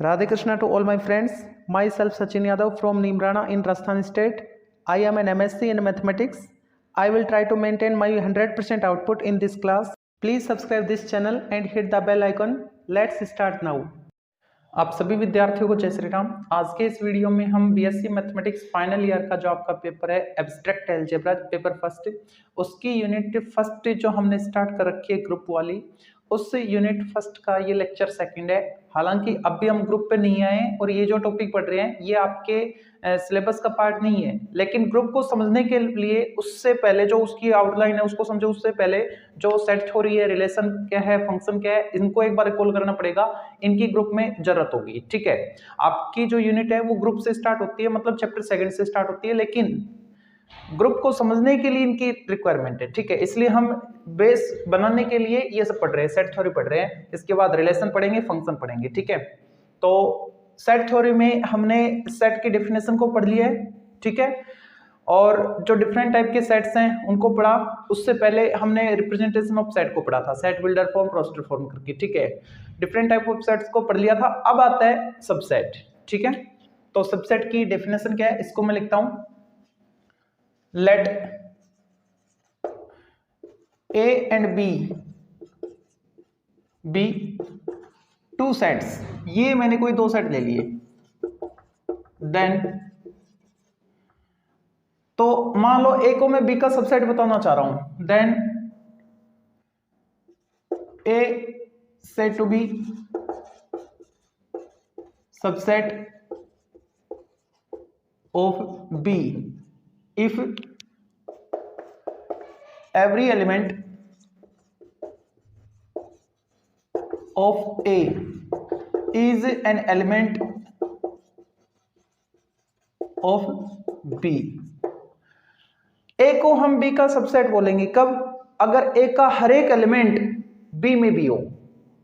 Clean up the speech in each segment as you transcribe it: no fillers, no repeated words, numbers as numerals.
Radhe Krishna to all my friends. Myself Sachin Yadav from Nimrana in Rajasthan state. I am an MSc in mathematics. I will try to maintain my 100% output in this class. Please subscribe this channel and hit the bell icon. Let's start now. आप सभी विद्यार्थियों को जय श्री राम। आज के इस video में हम बीएससी मैथमेटिक्स फाइनल ईयर का जो आपका पेपर है एब्स्ट्रैक्ट अलजेब्रा पेपर फर्स्ट, उसकी यूनिट फर्स्ट जो हमने स्टार्ट कर रखी है ग्रुप वाली, उस यूनिट फर्स्ट का ये लेक्चर सेकंड है। हालांकि अब भी हम ग्रुप पे नहीं आए और ये जो टॉपिक पढ़ रहे हैं ये आपके सिलेबस का पार्ट नहीं है, लेकिन ग्रुप को समझने के लिए उससे पहले जो उसकी आउटलाइन है उसको समझो। उससे पहले जो सेट थ्योरी है, रिलेशन क्या है, फंक्शन क्या है, इनको एक बार रिकॉल करना पड़ेगा। इनकी ग्रुप में जरूरत होगी। ठीक है, आपकी जो यूनिट है वो ग्रुप से स्टार्ट होती है, मतलब चैप्टर सेकंड से स्टार्ट होती है, लेकिन ग्रुप को समझने के लिए इनकी रिक्वायरमेंट है। ठीक है, इसलिए हम बेस बनाने के लिए ये सब पढ़ रहे हैं, सेट थ्योरी पढ़ रहे हैं। इसके बाद रिलेशन पढ़ेंगे, फंक्शन पढ़ेंगे। ठीक है, तो सेट थ्योरी में हमने सेट की डेफिनेशन को पढ़ लिया है। ठीक है, और जो डिफरेंट टाइप के सेट्स हैं उनको पढ़ा। उससे पहले हमने रिप्रेजेंटेशन ऑफ सेट को पढ़ा था, set builder form, roster form करके। ठीक है, डिफरेंट टाइप ऑफ सेट्स को पढ़ लिया था। अब आता है सबसेट। ठीक है, तो सबसेट की डेफिनेशन क्या है, इसको मैं लिखता हूं। Let A and B be two sets। ये मैंने कोई दो सेट ले लिए। Then तो मान लो A को मैं B का सबसेट बताना चाह रहा हूं। Then A said to be subset of B if every element of A is an element of B। A को हम B का सबसेट बोलेंगे कब? अगर A का हर एक एलिमेंट B में भी हो।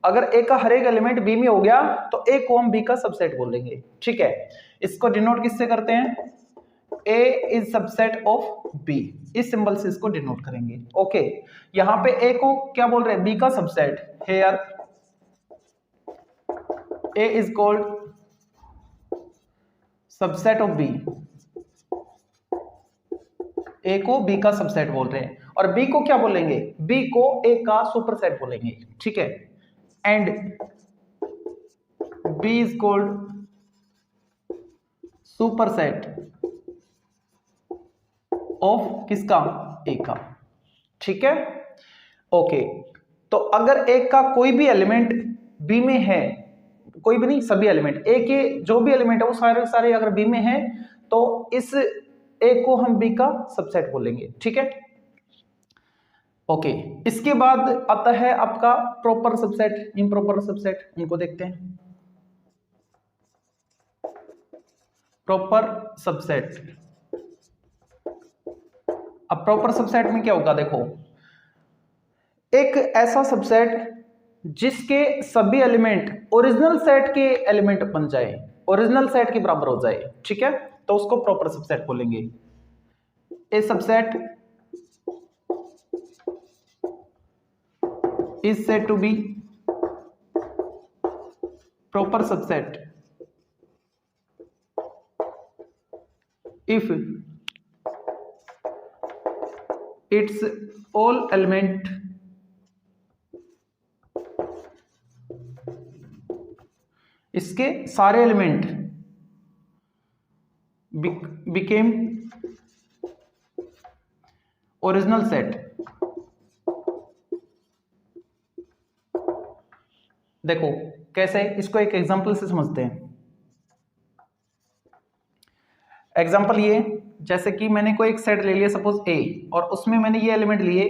अगर A का हर एक एलिमेंट B में हो गया तो A को हम B का सबसेट बोलेंगे। ठीक है, इसको डिनोट किससे करते हैं? A is subset of B, इस सिंबल से इसको डिनोट करेंगे। ओके, यहां पे A को क्या बोल रहे हैं? B का subset. Here A is called subset of B। A को B का सबसेट बोल रहे हैं, और B को क्या बोलेंगे? B को A का सुपरसेट बोलेंगे। ठीक है, and B is called superset of किसका? A का। ठीक है, ओके। तो अगर A का कोई भी एलिमेंट B में है, कोई भी नहीं, सभी एलिमेंट A के जो भी एलिमेंट है वो सारे सारे अगर B में है तो इस A को हम B का सबसेट बोलेंगे। ठीक है, ओके। इसके बाद आता है आपका प्रॉपर सबसेट, इम्प्रॉपर सबसेट, उनको देखते हैं। Proper subset. अब प्रॉपर सबसेट में क्या होगा? देखो, एक ऐसा सबसेट जिसके सभी एलिमेंट ओरिजिनल सेट के एलिमेंट बन जाए, ओरिजिनल सेट के बराबर हो जाए। ठीक है, तो उसको प्रॉपर सबसेट बोलेंगे। A subset is said to be proper subset if its all element इसके सारे एलिमेंट became ओरिजिनल सेट। देखो कैसे, इसको एक एग्जांपल से समझते हैं। एग्जांपल ये, जैसे कि मैंने कोई एक सेट ले लिया सपोज A, और उसमें मैंने ये एलिमेंट लिए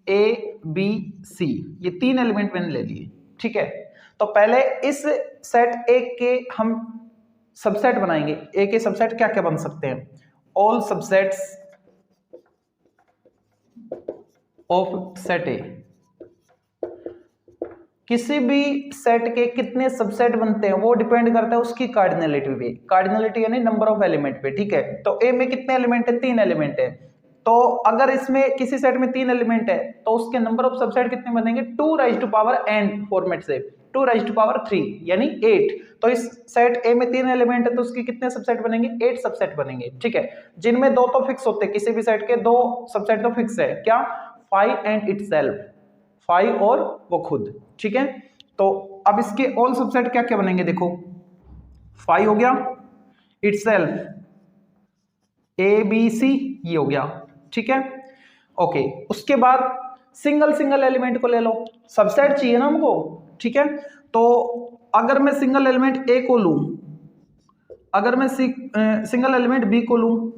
A B C, ये तीन एलिमेंट मैंने ले लिए। ठीक है, तो पहले इस सेट A के हम सबसेट बनाएंगे। A के सबसेट क्या क्या बन सकते हैं? All subsets of set A। किसी भी सेट के कितने सबसेट बनते हैं वो डिपेंड करता है उसकी कार्डिनलिटी पे। कार्डिनलिटी यानी नंबर ऑफ एलिमेंट पे। ठीक है, तो A में कितने एलिमेंट है? 3 एलिमेंट है। तो अगर इसमें किसी सेट में 3 एलिमेंट है तो उसके नंबर ऑफ सबसेट कितने बनेंगे? 2 raise to power n format से 2⁻³ यानी 8। तो इस सेट ए में 3 एलिमेंट है तो उसके कितने सबसेट बनेंगे? 8 सबसेट बनेंगे। ठीक है, जिनमें 2 तो फिक्स होते हैं, किसी भी सेट के 2 सबसेट तो फिक्स है। क्या? फाई एंड इटसेल्फ, फाई और वो खुद। ठीक है, तो अब इसके ऑल सबसेट क्या क्या बनेंगे? देखो, फाई हो गया, इटसेल्फ ए बी सी ये हो गया। ठीक है, ओके। उसके बाद सिंगल सिंगल एलिमेंट को ले लो, सबसेट चाहिए ना हमको। ठीक है, तो अगर मैं सिंगल एलिमेंट ए को लूं, अगर मैं सिंगल एलिमेंट बी को लूं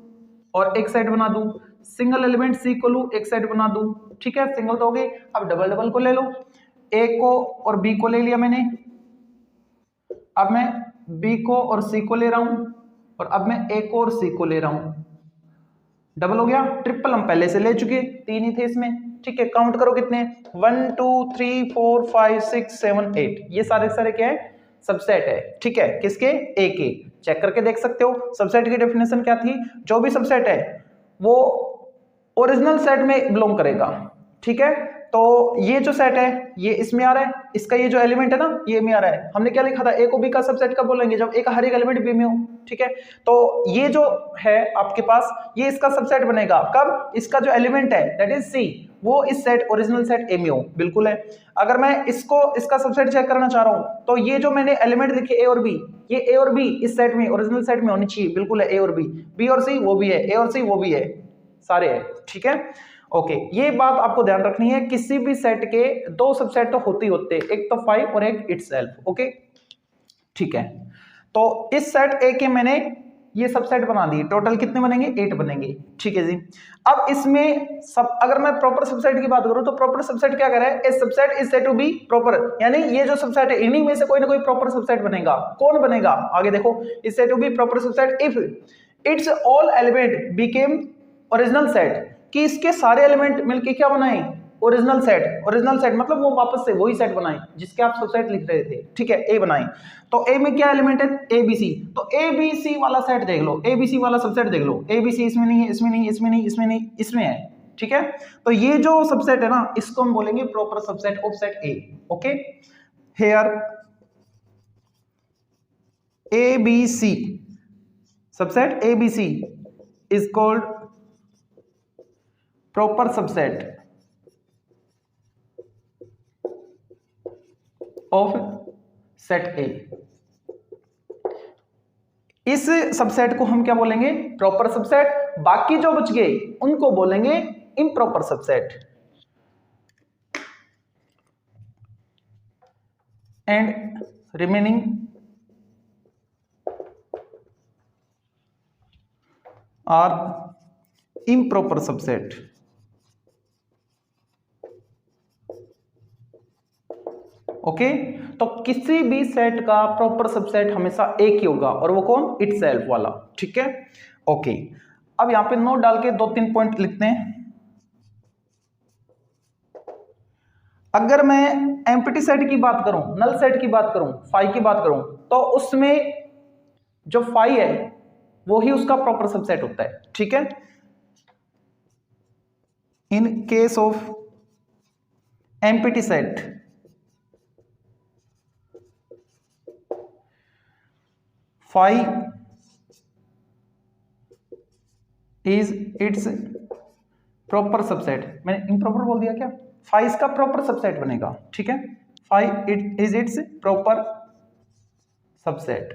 और एक साइड बना दूं, सिंगल एलिमेंट सी को लूं एक साइड बना दूं। ठीक है, सिंगल तो हो गई। अब डबल डबल को ले लो, ए को और बी को ले लिया मैंने, अब मैं बी को और सी को ले रहा हूं, और अब मैं ए को और सी को ले रहा हूं। डबल हो गया। ट्रिपल हम पहले से ले चुके, 3 ही थे इसमें। ठीक है, काउंट करो कितने, 1 2 3 4 5 6 7 8, ये सारे सारे क्या है? सबसेट है। ठीक है, किसके? ए के। चेक करके देख सकते हो सबसेट की डेफिनेशन क्या थी। जो भी सबसेट है वो ओरिजिनल सेट में बिलोंग करेगा। ठीक है, तो ये जो सेट है ये इसमें आ रहा है, इसका ये जो एलिमेंट है ना ये में आ रहा है। हमने क्या लिखा था? ए को बी का सबसेट कब बोलेंगे? जब ए का हर एक एलिमेंट बी में हो। ठीक है, तो ये जो है आपके पास ये इसका सबसेट बनेगा कब? इसका जो एलिमेंट है दैट इज सी, वो इस सेट ओरिजिनल सेट ए में हो। बिल्कुल है। अगर मैं इसको इसका सबसेट चेक करना चाह रहा हूं तो ये जो मैंने एलिमेंट लिखे ए और बी, ये ए और बी इस सेट में ओरिजिनल सेट में होनी चाहिए। बिल्कुल है, ए और बी और सी वो भी है, ए और सी वो भी है, सारे है। ठीक है, ओके। ये बात आपको ध्यान रखनी है, किसी भी सेट के 2 सबसेट तो होते ही होते, एक तो फाइव और एक इटसेल्फ। ओके, ठीक है, तो इस सेट ए के मैंने ये सबसेट बना दिए। टोटल कितने बनेंगे? 8 बनेंगे। ठीक है जी। अब इसमें सब अगर मैं प्रॉपर सबसेट की बात करूं तो प्रॉपर सबसेट क्या कर रहा है? A subset is said to be proper, यानी ये जो सबसेट है इन्हीं में से कोई ना कोई प्रॉपर सबसेट बनेगा। कौन बनेगा? आगे देखो, is said to be proper subset if its all element became original set, कि इसके सारे एलिमेंट मिलके क्या बनाए? Original set. ओरिजिनल सेट मतलब वो वापस से वही सेट बनाए जिसके आप सबसेट लिख रहे थे। ठीक है, ए बनाए, तो ए में क्या एलिमेंट है? A B C. तो ए बी सी वाला सेट देख लो, ए बी सी वाला सबसेट देख लो। ए बी सी इसमें नहीं है, इसमें नहीं, इसमें नहीं, इसमें नहीं, इसमें है। ठीक है, तो ये जो सबसेट है ना इसको हम बोलेंगे proper subset of set A. Okay, here A B C, subset A B C is called proper subset of set A। इस सबसेट को हम क्या बोलेंगे? Proper subset. बाकी जो बच गए उनको बोलेंगे improper subset. And remaining are improper subset. Okay, तो किसी भी सेट का प्रॉपर सबसेट हमेशा एक ही होगा, और वो कौन? इटसेल्फ वाला। ठीक है, ओके। अब यहां पे नोट डाल के 2-3 पॉइंट लिखते हैं। अगर मैं एम्प्टी सेट की बात करूं, नल सेट की बात करूं, फाई की बात करूं, तो उसमें जो फाई है वो ही उसका प्रॉपर सबसेट होता है। ठीक है, in case of empty set phi is its proper subset। मैंने इम्प्रॉपर बोल दिया क्या? phi इसका प्रॉपर सबसेट बनेगा। ठीक है, phi it is its proper subset।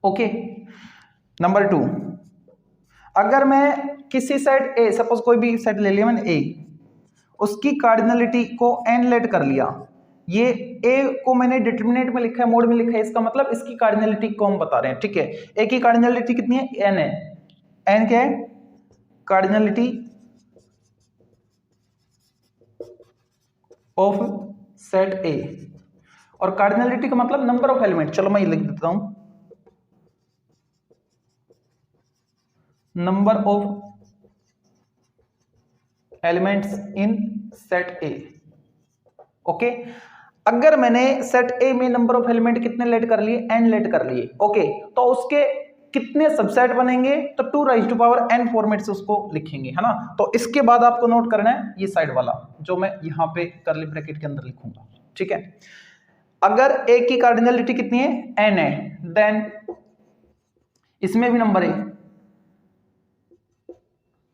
Okay, number 2, अगर मैं किसी सेट ए, सपोज कोई भी सेट ले लिया मैंने ए, उसकी कार्डिनलिटी को n लेट कर लिया, ये ए को मैंने डिटरमिनेंट में लिखा है, मोड में लिखा है, इसका मतलब इसकी कार्डिनलिटी को हम बता रहे हैं। ठीक है, ए की कार्डिनलिटी कितनी है? n है। n क्या है? कार्डिनलिटी ऑफ सेट ए, और कार्डिनलिटी का मतलब नंबर ऑफ एलिमेंट। चलो मैं ये लिख देता हूं, number of elements in set A. Okay, अगर मैंने सेट ए में नंबर ऑफ एलिमेंट कितने लेट कर लिए? n लेट कर लिए। ओके, तो उसके कितने सबसेट बनेंगे? तो 2n फॉर्मेट से उसको लिखेंगे, है ना। तो इसके बाद आपको नोट करना है ये साइड वाला जो मैं यहां पे कर्ली ब्रैकेट के अंदर लिखूंगा। ठीक है। अगर ए की कार्डिनलिटी कितनी है, n है, देन इसमें भी नंबर है,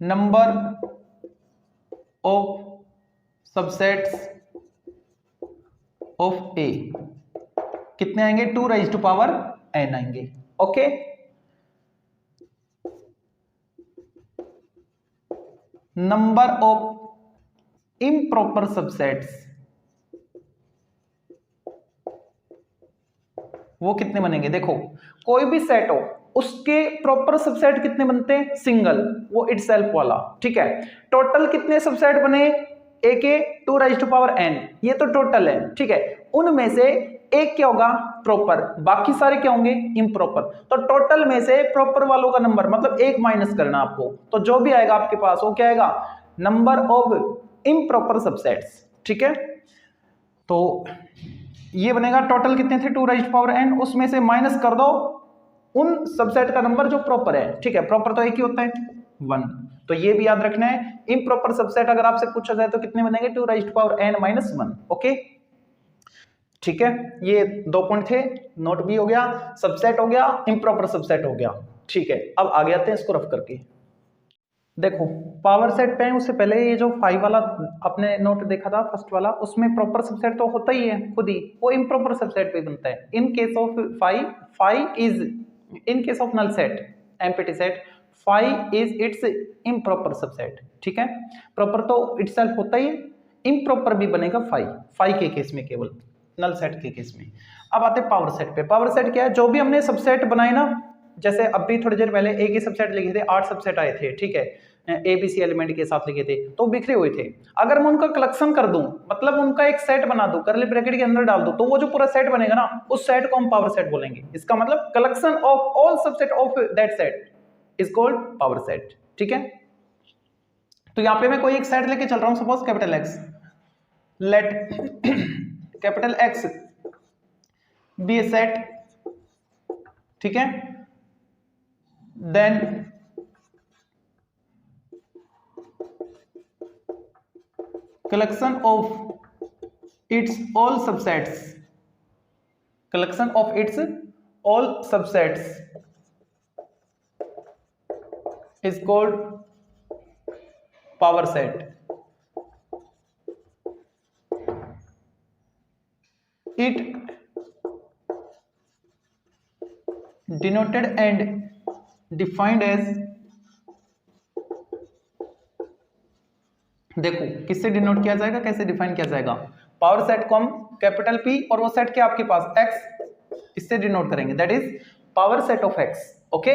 नंबर ऑफ सबसेट्स ऑफ ए कितने आएंगे, 2n आएंगे। Okay, number of improper subsets वो कितने बनेंगे, देखो कोई भी सेट हो उसके प्रॉपर सबसेट कितने बनते हैं, सिंगल, वो इटसेल्फ वाला, ठीक है। टोटल कितने सबसेट बने, ए के 2n, ये तो टोटल है, ठीक है। उनमें से एक क्या होगा, प्रॉपर, बाकी सारे क्या होंगे, इम्प्रॉपर। तो टोटल में से प्रॉपर वालों का नंबर मतलब एक माइनस करना आपको, तो जो भी आएगा आपके पास वो क्या आएगा, नंबर ऑफ इम्प्रॉपर सबसेट्स, ठीक है। तो ये बनेगा, टोटल कितने थे 2n, उसमें से माइनस कर दो उन सबसेट का नंबर जो प्रॉपर है, ठीक है। प्रॉपर तो एक ही होता है 1, तो ये भी याद रखना है। इम्प्रॉपर सबसेट अगर आपसे पूछा जाए तो कितने बनेंगे, 2n-1, ओके, ठीक है। ये 2 पॉइंट थे, नोट भी हो गया, सबसेट हो गया, इम्प्रॉपर सबसेट हो गया, ठीक है। अब आगे आते हैं इसको रफ करके। देखो पावर सेट पे है, उससे पहले ये जो 5 वाला अपने नोट देखा था फर्स्ट वाला, उसमें प्रॉपर सबसेट तो होता ही है खुद ही, वो इम्प्रॉपर सबसेट पे बनता है। In case of 5 is, in case of null set, empty set, 5 is its improper subset, ठीक है। प्रॉपर तो इटसेल्फ होता ही है, इम्प्रॉपर भी बनेगा 5 के केस में, केवल नल सेट के केस में। अब आते हैं पावर सेट पे। पावर सेट क्या है, जो भी हमने सबसेट बनाए ना, जैसे अभी थोड़ी देर पहले ए के सबसेट लिखे थे, 8 सबसेट आए थे, ठीक है, एबीसी एलिमेंट के साथ लिखे थे, तो बिखरे हुए थे। अगर मैं उनका कलेक्शन कर दूं, मतलब उनका एक सेट बना दूं, कर्ली ब्रैकेट के अंदर डाल दूं, तो वो जो पूरा सेट बनेगा ना, उस सेट को हम पावर सेट बोलेंगे। इसका मतलब collection of all subset of that set is called power set, ठीक है। तो यहां पे मैं कोई एक सेट लेके चल रहा हूं, suppose capital X, let capital X be a set, ठीक है। Then collection of its all subsets, collection of its all subsets is called power set. It denoted and defined as, देखो किससे डिनोट किया जाएगा, कैसे डिफाइन किया जाएगा, power set को हम कैपिटल पी और वो सेट क्या आपके पास एक्स, इससे डिनोट करेंगे, that is power set of x, okay.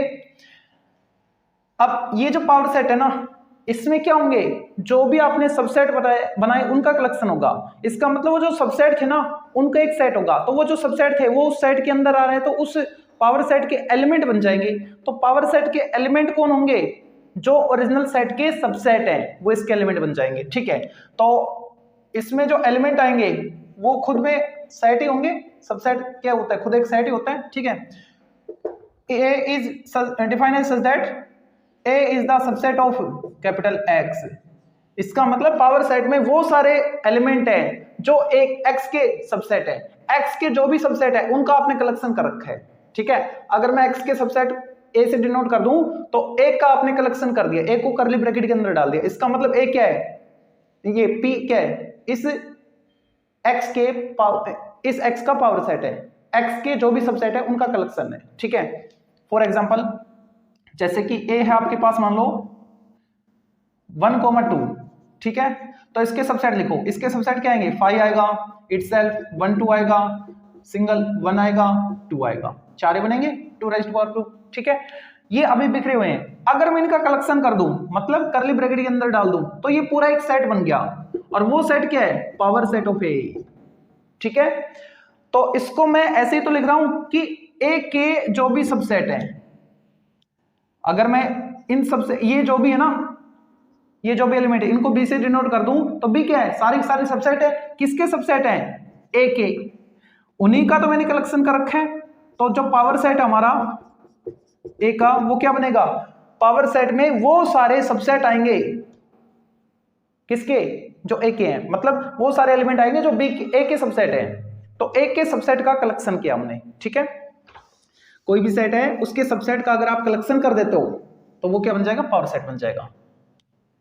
अब ये जो पावर सेट है ना, इसमें क्या होंगे, जो भी आपने सबसेट बनाए उनका कलेक्शन होगा। इसका मतलब वो जो सबसेट थे ना, उनका एक सेट होगा, तो वो जो सबसेट थे वो उस सेट के अंदर आ रहे हैं, तो उस पावर सेट के एलिमेंट बन जाएंगे। तो पावर सेट के एलिमेंट कौन होंगे, जो ओरिजिनल सेट के सबसेट हैं वो इसके एलिमेंट बन जाएंगे, ठीक है। तो इसमें जो एलिमेंट आएंगे वो खुद में सेट ही होंगे, सबसेट क्या होता है, खुद एक सेट ही होता है, ठीक है। A is defined as such that A is the subset of capital X. इसका मतलब पावर सेट में वो सारे एलिमेंट हैं जो एक एक्स के सबसेट है, एक्स के जो भी सबसेट है उनका आपने कलेक्शन कर रखा है, ठीक है। अगर मैं एक्स के सबसेट ए से डिनोट कर दूं तो एक का आपने कलेक्शन कर दिया, एक को कर्ली ब्रैकेट के अंदर डाल दिया। इसका मतलब ए क्या है, ये पी क्या है, इस एक्स के इस एक्स का पावर सेट है, एक्स के जो भी सबसेट है उनका कलेक्शन है, ठीक है। फॉर एग्जांपल जैसे कि ए है आपके पास, मान लो 1,2, ठीक है। तो इसके सबसेट लिखो, इसके सबसेट क्या आएंगे, 5 आएगा, इटसेल्फ 1 2 आएगा, सिंगल 1 आएगा, 2 आएगा, 4 बनेंगे 2^2, ठीक है। ये अभी बिखरे हुए हैं, अगर मैं इनका कलेक्शन कर दूं, मतलब कर्ली ब्रैकेट के अंदर डाल दूं, तो ये पूरा एक सेट बन गया, और वो सेट क्या है, पावर सेट ऑफ ए, ठीक है। तो इसको मैं ऐसे ही तो लिख रहा हूं कि ए के जो भी सबसेट है, अगर मैं इन सबसे ये जो भी है ना, ये जो भी एलिमेंट है इनको बी से डिनोट कर दूं, तो बी क्या है, सारी सारी सबसेट है, किसके सबसेट है, ए के, उन्हीं का तो मैंने कलेक्शन कर रखा है। तो जो पावर सेट हमारा ए का वो क्या बनेगा, पावर सेट में वो सारे सबसेट आएंगे किसके, जो ए के हैं, मतलब वो सारे एलिमेंट आएंगे जो बी ए के सबसेट है। तो ए के सबसेट का कलेक्शन किया हमने, ठीक है। कोई भी सेट है उसके सबसेट का अगर आप कलेक्शन कर देते हो तो वो क्या बन जाएगा, पावर सेट बन जाएगा।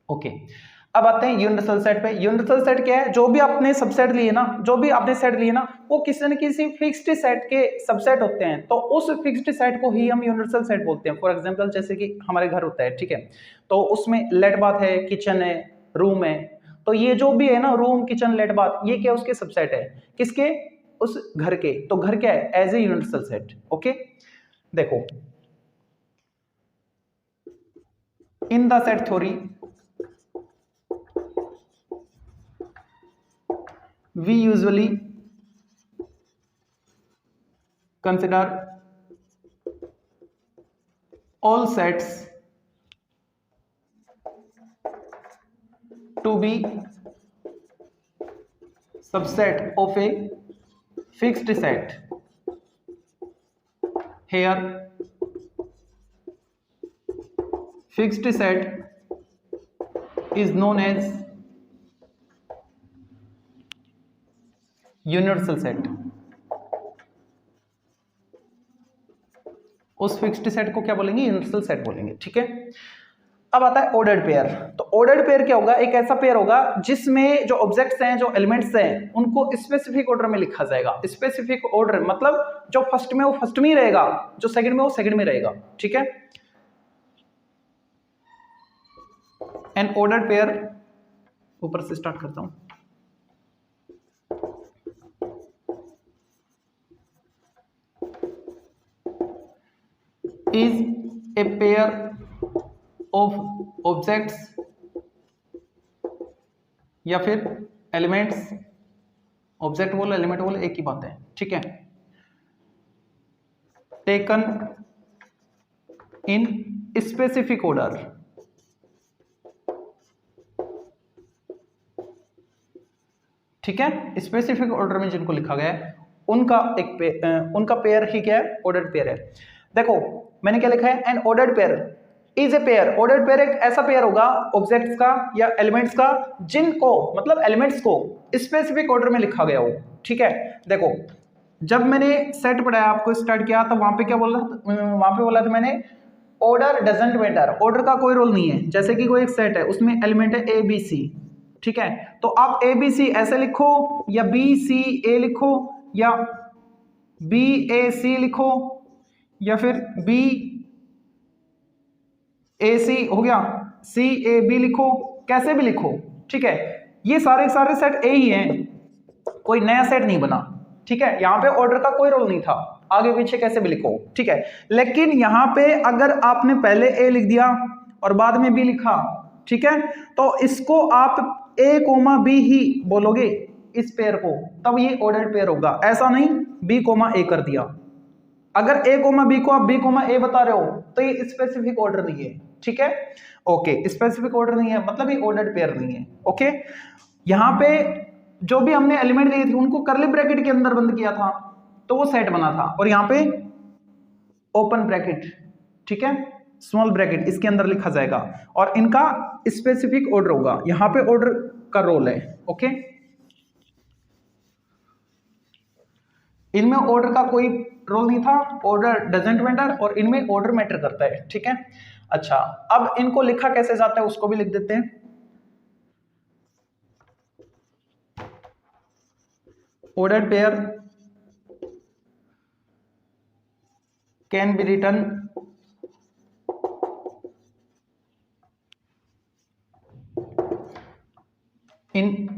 ओके, अब आते हैं यूनिवर्सल सेट पे। यूनिवर्सल सेट क्या है, जो भी आपने सबसेट लिए ना, जो भी आपने सेट लिए ना, वो किसी न किसी फिक्स्ड सेट के सबसेट होते हैं, तो उस फिक्स्ड सेट को ही हम यूनिवर्सल सेट बोलते हैं। फॉर एग्जांपल जैसे कि हमारे घर होता है, ठीक है, तो उसमें लेट बाथ है, किचन है, रूम है, तो ये जो भी है ना, रूम, किचन, लेट बाथ, ये क्या उसके सबसेट है, किसके, उस घर के। तो घर क्या है, as a universal set. Okay, देखो in the set theory we usually consider all sets to be subset of a fixed set. Here fixed set is known as universal set. उस फिक्स्ड सेट को क्या बोलेंगे, universal set बोलेंगे, ठीक है। अब आता है ऑर्डर्ड पेयर। तो ऑर्डर्ड पेयर क्या होगा, एक ऐसा पेयर होगा जिसमें जो ऑब्जेक्ट्स हैं, जो एलिमेंट्स हैं, उनको स्पेसिफिक ऑर्डर में लिखा जाएगा। स्पेसिफिक ऑर्डर मतलब जो फर्स्ट में वो फर्स्ट में ही रहेगा, जो सेकंड में वो सेकंड में रहेगा, ठीक है। एन ऑर्डर्ड पेयर, ऊपर से स्टार्ट करता हूं, is a pair of objects या फिर एलिमेंट्स, ऑब्जेक्ट बोलो एलिमेंट बोलो एक ही बात है, ठीक है, टेकन इन स्पेसिफिक ऑर्डर। ठीक है, स्पेसिफिक ऑर्डर में जिनको लिखा गया है उनका उनका पेयर ही क्या है, ऑर्डर्ड पेयर है। देखो मैंने क्या लिखा है, N ordered pair is a pair. Ordered pair एक ऐसा पेयर होगा ऑब्जेक्ट्स का या एलिमेंट्स का जिनको, मतलब एलिमेंट्स को स्पेसिफिक ऑर्डर में लिखा गया हो, ठीक है। देखो जब मैंने सेट पढ़ाया आपको स्टार्ट किया तो वहां पे क्या बोला, वहां पे बोला था मैंने ऑर्डर डजंट मैटर, ऑर्डर का कोई रोल नहीं है। जैसे कि कोई एक सेट है उसमें एलिमेंट है ए बी सी, ठीक है, तो आप ए बी सी ऐसे लिखो या बी सी ए लिखो या बी ए सी लिखो या फिर बी ए सी हो गया, सी ए बी लिखो, कैसे भी लिखो, ठीक है। ये सारे सारे सेट ए ही हैं, कोई नया सेट नहीं बना, ठीक है। यहां पे ऑर्डर का कोई रोल नहीं था, आगे पीछे कैसे भी लिखो, ठीक है। लेकिन यहां पे अगर आपने पहले ए लिख दिया और बाद में बी लिखा, ठीक है, तो इसको आप ए कोमा बी ही बोलोगे इस पेयर को, तब ये ऑर्डर्ड पेयर होगा। ऐसा नहीं बी कोमा ए कर दिया, अगर ए कोमा बी को आप बी कोमा ए बता रहे हो तो ये स्पेसिफिक ऑर्डर नहीं है, ठीक है। ओके, स्पेसिफिक ऑर्डर नहीं है मतलब ये ऑर्डर्ड पेयर नहीं है। ओके, यहां पे जो भी हमने एलिमेंट लिए थे उनको करली ब्रैकेट के अंदर बंद किया था तो वो सेट बना था, और यहां पे ओपन ब्रैकेट, ठीक है, स्मॉल ब्रैकेट इसके अंदर लिखा जाएगा और इनका स्पेसिफिक ऑर्डर होगा, यहां पे ऑर्डर का रोल है। ओके, इनमें ऑर्डर का कोई रोल नहीं था, ऑर्डर डजंट मैटर, और इनमें ऑर्डर मैटर करता है, ठीक है। अच्छा, अब इनको लिखा कैसे जाता है उसको भी लिख देते हैं। Ordered pair can be written in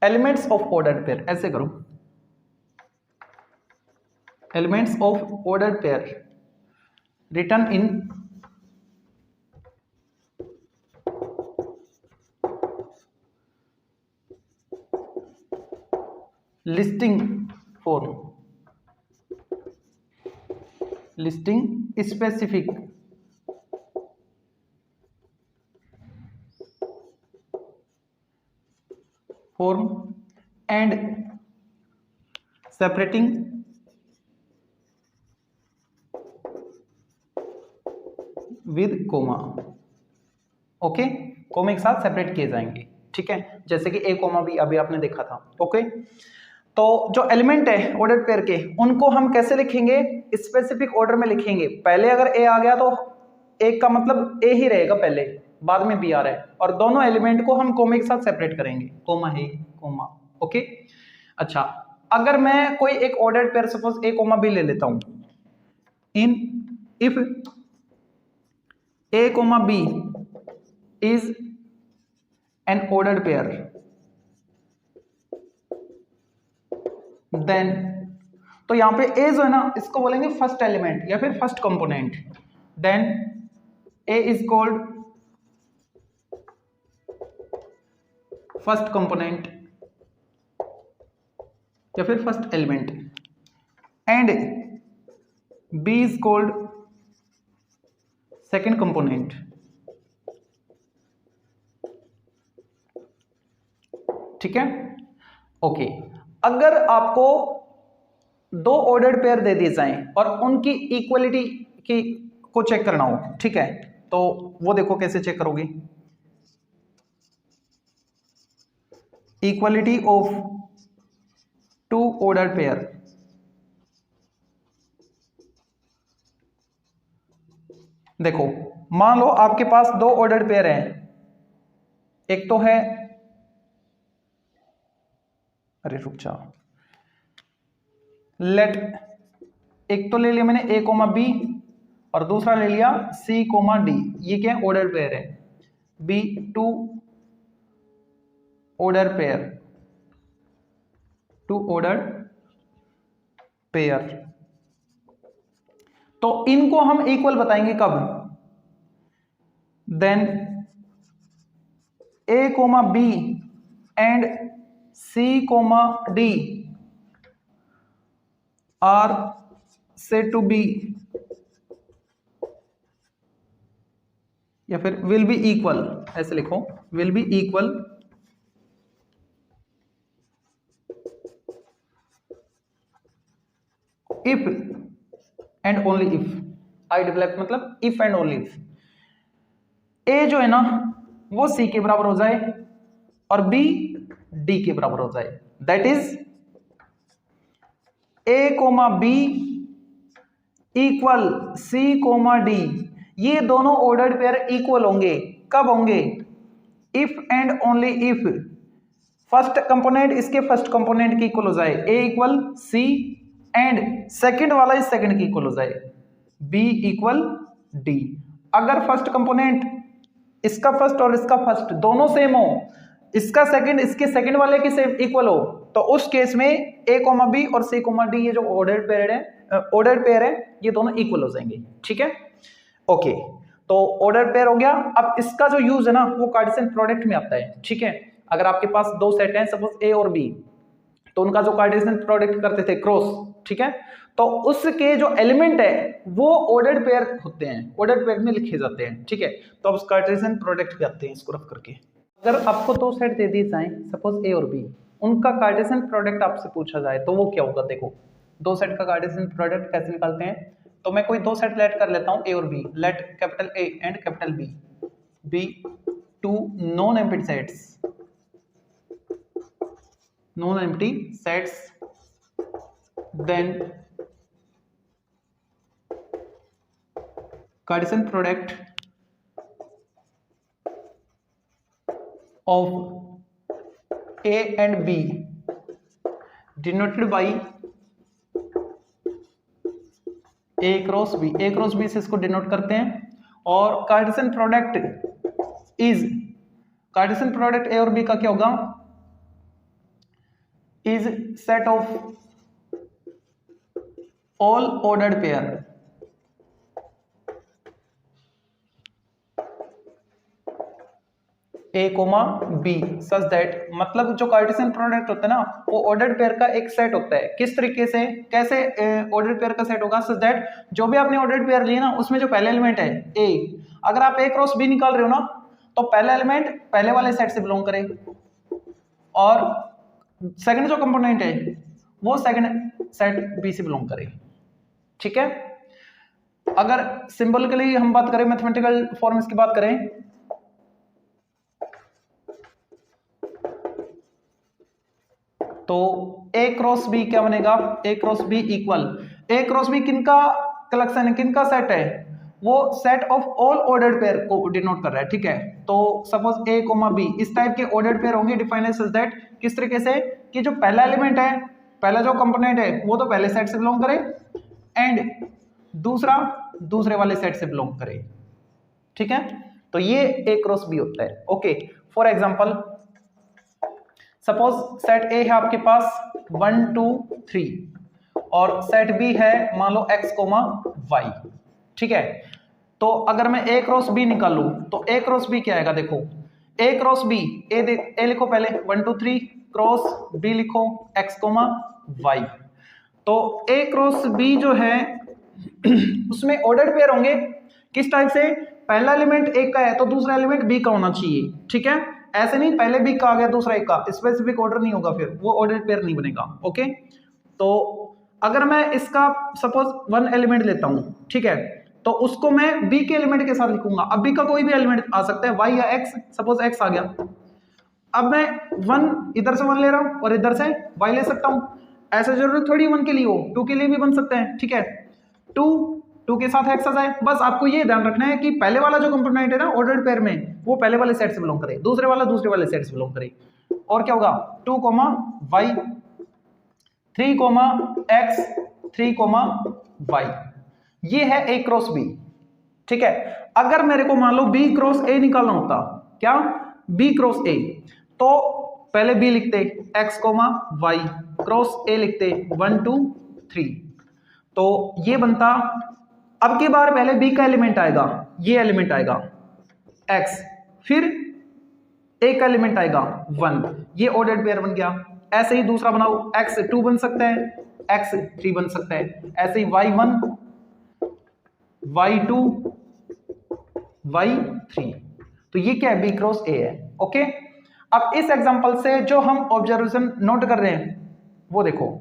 elements of ordered pair, ऐसे करो, elements of ordered pair written in listing form, listing specific form and separating with comma। Okay, comma एक साथ सेपरेट किए जाएंगे, ठीक है, जैसे कि ए कोमा बी अभी आपने देखा था। ओके, तो जो एलिमेंट है ऑर्डर पेयर के, उनको हम कैसे लिखेंगे, स्पेसिफिक ऑर्डर में लिखेंगे। पहले अगर ए आ गया तो एक का मतलब ए ही रहेगा पहले, बाद में बी आ रहा है, और दोनों एलिमेंट को हम कोमा के साथ सेपरेट करेंगे, कोमा ए कोमा। ओके, अच्छा, अगर मैं कोई एक order pair suppose A comma B ले लेता हूं, in if A comma B is an ordered pair, then, तो यहां पे ए जो है ना, इसको बोलेंगे फर्स्ट एलिमेंट या फिर first component, then A is called first component या फिर first element, and B is called second component. ठीक है, ओके, अगर आपको दो ऑर्डर्ड पेयर दे दिए जाएं और उनकी इक्वलिटी की को चेक करना हो, ठीक है, तो वो देखो कैसे चेक करोगे, equality of two ordered pair. देखो, मान लो आपके पास दो ऑर्डर्ड पेयर हैं, एक तो है, अरे रुक जा, लेट, एक तो ले लिया मैंने ए कोमा बी और दूसरा ले लिया सी कोमा डी, ये क्या है, ऑर्डर पेयर है, be two order pair, two order pair. तो इनको हम इक्वल बताएंगे कब, then A comma B and C comma D are said to be या फिर विल बी इक्वल, ऐसे लिखो, will be equal if and only if, I develop मतलब इफ एंड ओनली इफ, ए जो है ना वो सी के बराबर हो जाए और बी डी के बराबर हो जाए, that is A comma B equal C comma D, ये दोनों ऑर्डर्ड पेयर इक्वल होंगे, कब होंगे, if and only if first component इसके फर्स्ट कंपोनेंट की इक्वल हो जाए, A equal C, and second वाला इस सेकंड की इक्वल हो जाए, बी इक्वल डी। अगर फर्स्ट कंपोनेंट इसका फर्स्ट और इसका फर्स्ट दोनों सेम हो, इसका सेकंड इसके सेकंड वाले के सेम इक्वल हो, तो उस केस में ए कोमा बी और सी कोमा डी, ये जो ऑर्डर्ड पेयर है, ये दोनों इक्वल हो जाएंगे। ठीक है, ओके, तो ऑर्डर पेयर हो गया। अब इसका जो यूज है ना वो कार्टेशियन प्रोडक्ट में आता है। ठीक है, अगर आपके पास दो सेट हैं सपोज ए और बी, तो उनका जो कार्टेशियन प्रोडक्ट करते थे क्रॉस, ठीक है, तो उसके जो एलिमेंट है वो ऑर्डर्ड पेयर होते हैं, ऑर्डर्ड पेयर में लिखे जाते हैं। ठीक है, तो अब उस कार्टेशियन प्रोडक्ट पे आते हैं, इसको रफ करके। अगर आपको दो सेट दे दिए जाए सपोज ए और बी, उनका कार्टेशियन प्रोडक्ट आपसे पूछा जाए तो वो क्या होगा। देखो, दो सेट का कार्टेशियन प्रोडक्ट कैसे निकालते हैं, तो मैं कोई दो सेट लेट कर लेता हूं ए और B, let capital A and capital B be two non empty sets, non empty sets, then Cartesian product of A and B denoted by A cross B, A cross B से इसको denote करते हैं। और Cartesian product is, Cartesian product A और B का क्या होगा, is set of all ordered pair, A comma B such that, मतलब जो कार्टेशियन प्रोडक्ट होता है ना वो ऑर्डर्ड पेयर का एक सेट होता है। किस तरीके से, कैसे ऑर्डर्ड पेयर का सेट होगा, सच दैट जो भी आपने ऑर्डर्ड पेयर लिया ना उसमें जो पहले एलिमेंट है ए, अगर आप ए क्रॉस बी निकाल रहे हो ना तो पहला एलिमेंट पहले वाले सेट से बिलोंग करे और सेकंड जो कंपोनेंट है वो सेकंड सेट बी से बिलोंग करे। ठीक है, अगर सिंबॉलिकली हम बात करें, मैथमेटिकल फॉर्म इसकी बात करें, तो ए क्रॉस बी क्या बनेगा, ए क्रॉस बी इक्वल, ए क्रॉस बी किनका कलेक्शन है, किनका सेट है, वो set of all ordered pair को डिनोट कर रहा है, ठीक है। तो सपोज ए कोमा बी इस टाइप के ऑर्डर्ड पेयर होंगे, डिफाइन एज दैट किस तरीके से कि जो पहला एलिमेंट है, पहला जो कंपोनेंट है वो तो पहले सेट से बिलोंग करे एंड दूसरा दूसरे वाले सेट से बिलोंग करे, ठीक है। तो ये ए क्रॉस बी होता है। Okay, for example suppose set ए है आपके पास 1 2 3 और सेट बी है मान लो x कोमा y, ठीक है। तो अगर मैं ए क्रॉस बी निकालूं तो ए क्रॉस बी क्या आएगा, देखो ए क्रॉस बी, ए लिखो पहले 1 2 3 क्रॉस बी लिखो x कोमा y। तो ए क्रॉस बी जो है उसमें ऑर्डर्ड पेयर होंगे किस टाइप से, पहला एलिमेंट एक का है तो दूसरा एलिमेंट बी का होना चाहिए, ठीक है। ऐसे नहीं पहले बी का आ गया दूसरा एक का, स्पेसिफिक ऑर्डर नहीं होगा, फिर वो ऑर्डर्ड पेयर नहीं बनेगा। ओके, तो अगर मैं इसका सपोज 1 एलिमेंट लेता हूं, ठीक है, तो उसको मैं बी के एलिमेंट के साथ लिखूंगा। अब बी का कोई भी एलिमेंट आ सकता है, y या x, सपोज x आ गया, अब मैं 1 इधर से 1 ले रहा हूं और इधर से y ले सकता हूं। ऐसा जरूरी थोड़ी 1 के लिए हो, 2 के लिए भी बन सकते हैं, ठीक है। 2 के साथ x आ जाए, बस आपको ये ध्यान रखना है कि पहले वाला जो कंपोनेंट है ना ऑर्डर्ड पेयर में, वो पहले वाले सेट से बिलोंग करे, दूसरे वाला दूसरे वाले सेट से बिलोंग करे। और क्या होगा 2 y 3 x 3 y, ये है a क्रॉस b, ठीक है। अगर मेरे को मान लो b क्रॉस a निकालना होता, क्या b क्रॉस a, तो पहले b लिखते x y क्रॉस a लिखते 1 2 3, तो ये बनता, अब की बार पहले b का एलिमेंट आएगा, ये एलिमेंट आएगा x, फिर a का एलिमेंट आएगा 1, ये ऑर्डर्ड पेयर बन गया। ऐसे ही दूसरा बनाओ, x 2 बन सकता है, x 3 बन सकता है, ऐसे ही y1 y2 y3, तो ये क्या है, b क्रॉस a है। ओके, अब इस एग्जांपल से जो हम ऑब्जर्वेशन नोट कर रहे हैं वो देखो,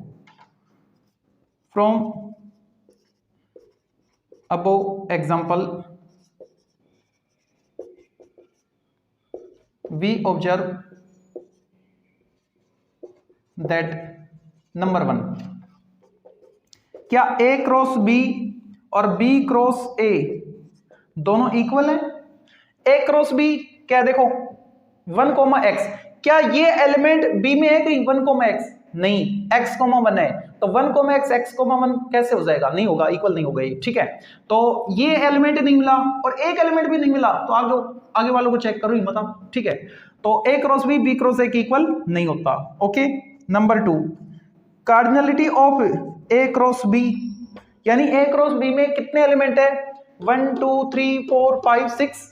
from above example we observe that number 1, क्या a क्रॉस b और b क्रॉस a दोनों इक्वल है। a क्रॉस b क्या, देखो 1 x, क्या ये एलिमेंट b में है कि 1 x, नहीं, x 1 है, तो 1 x x 1 कैसे हो जाएगा, नहीं होगा, इक्वल नहीं होगा ये, ठीक है। तो ये एलिमेंट नहीं मिला और एक एलिमेंट भी नहीं मिला, तो आगे वालों को चेक करो ही मतलब, ठीक है। तो a cross b cross a equal नहीं होता। Okay, number 2, cardinality of a cross b, यानी a क्रॉस b में कितने एलिमेंट है, 1 2 3 4 5 6,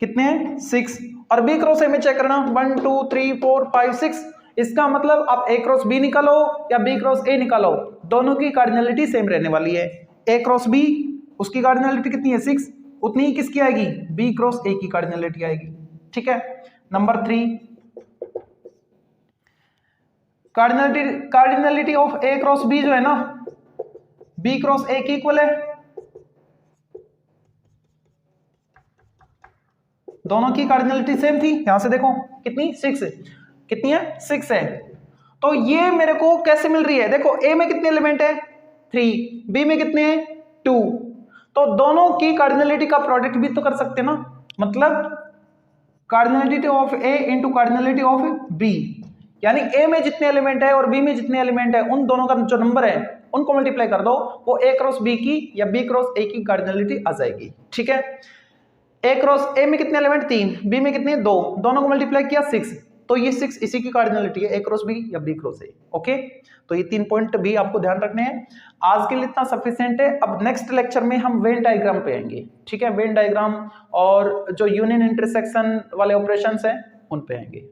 कितने हैं 6, और b क्रॉस a में चेक करना 1 2 3 4 5 6, इसका मतलब आप a क्रॉस b निकालो या b क्रॉस a निकालो, दोनों की कार्डिनलिटी सेम रहने वाली है। a क्रॉस b उसकी कार्डिनलिटी कितनी है 6, उतनी ही किसकी आएगी, b क्रॉस a की कार्डिनलिटी आएगी, ठीक है। Number 3, cardinality of a cross b जो है ना b क्रॉस a की इक्वल है, दोनों की कार्डिनलिटी सेम थी, यहां से देखो कितनी 6, कितनी है 6 है। तो ये मेरे को कैसे मिल रही है, देखो a में कितने एलिमेंट है 3, b में कितने हैं 2, तो दोनों की कार्डिनलिटी का प्रोडक्ट भी तो कर सकते हैं ना, मतलब cardinality of a into cardinality of b, यानी a में जितने एलिमेंट है और b में जितने एलिमेंट है उन दोनों का जो नंबर है उनको मल्टीप्लाई कर दो, वो a क्रॉस b की या b क्रॉस a की कार्डिनलिटी आ जाएगी, ठीक है। a क्रॉस a में कितने एलिमेंट 3, b में कितने 2, दोनों को मल्टीप्लाई किया 6, तो ये 6 इसी की कार्डिनलिटी है, a क्रॉस b या b क्रॉस a। ओके, तो ये 3 पॉइंट भी आपको ध्यान रखने हैं। आज के लिए इतना सफिशिएंट है, अब नेक्स्ट लेक्चर में हम वेन डायग्राम पे आएंगे, ठीक है, वेन डायग्राम और जो यूनियन इंटरसेक्शन वाले ऑपरेशंस हैं उन पे आएंगे।